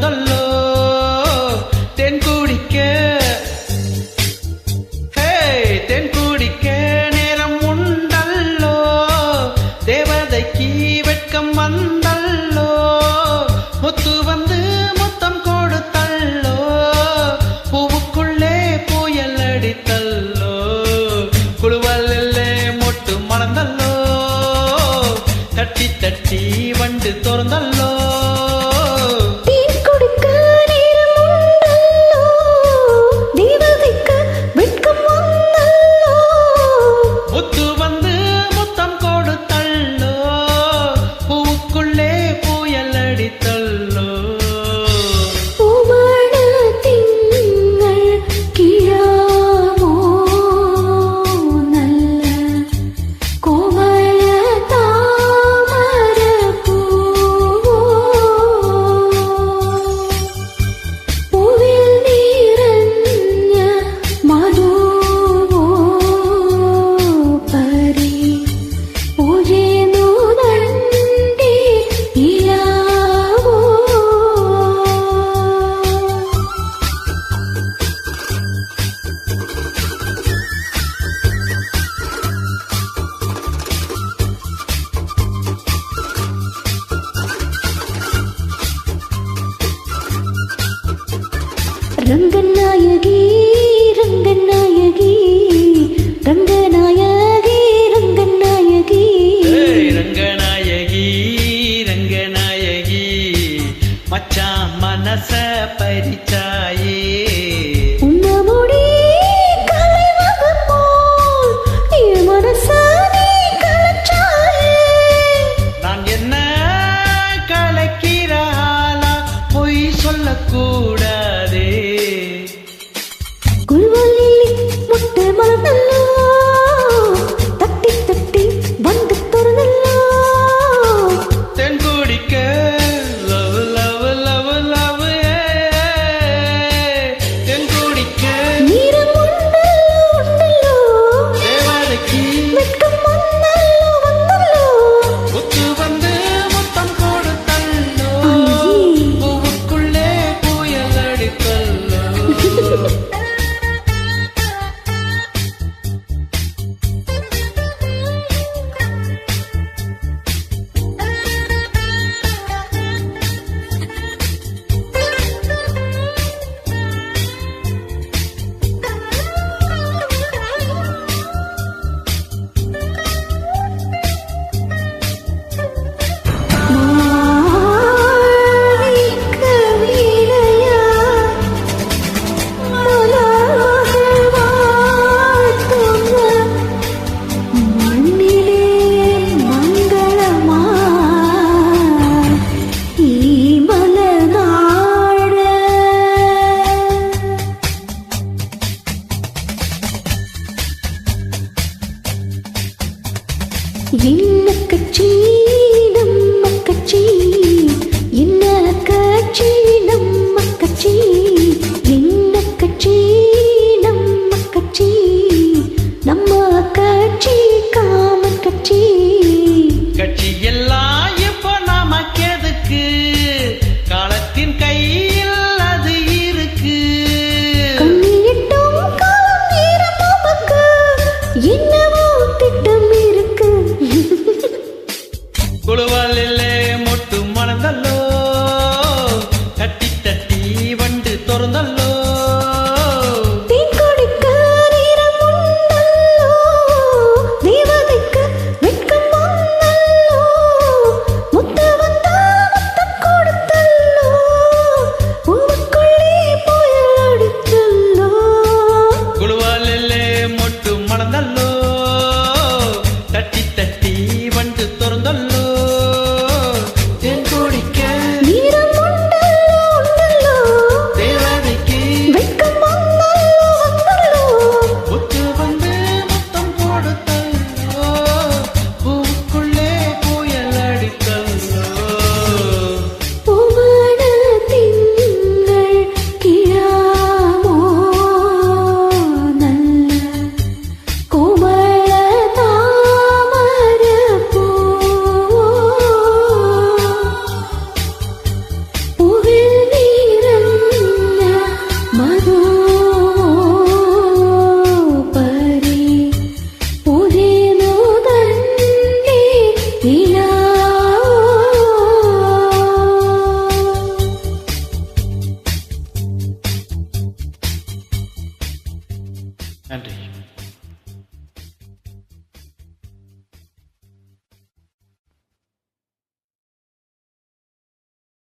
வந்தல்லோ தென் குடிக்க தென் குடிக்க நேரம் உண்டல்லோ தேவதைக்கு வெட்கம் வந்தல்லோ முத்து வந்து முத்தம் கொடுத்தல்லோ பூவுக்குள்ளே புயல் அடித்தல்லோ குழுவல்லே மொட்டு மறந்தல்லோ தட்டி தட்டி வண்டு திறந்தல்லோ ரங்கநாயகி ரங்கநாயகி ரங்கநாயகி ரங்கநாயகி ரங்கநாயகி ரங்கநாயகி மச்சான் மனச பறிச்சாயே உன்னமுடி கலைவது போல் என் மனச நீ கலைச்சாயே நான் என்ன கலைக்கிறாளா பொய் சொல்லக்கூடாதே முட்டை மலர்ந்தல்லோ தட்டி தட்டி வந்து துறந்தல்லோ தென் குடிக்க லவ் லவ் லவ் லவ் தென் குடிக்க நீரம் உண்டல்லோ தேவதைக்கு வெட்கம் வந்தல்லோ முத்து வந்து முத்தம் கொடுத்தல்லோ பூவுக்குள்ளே புயல் நன்றி.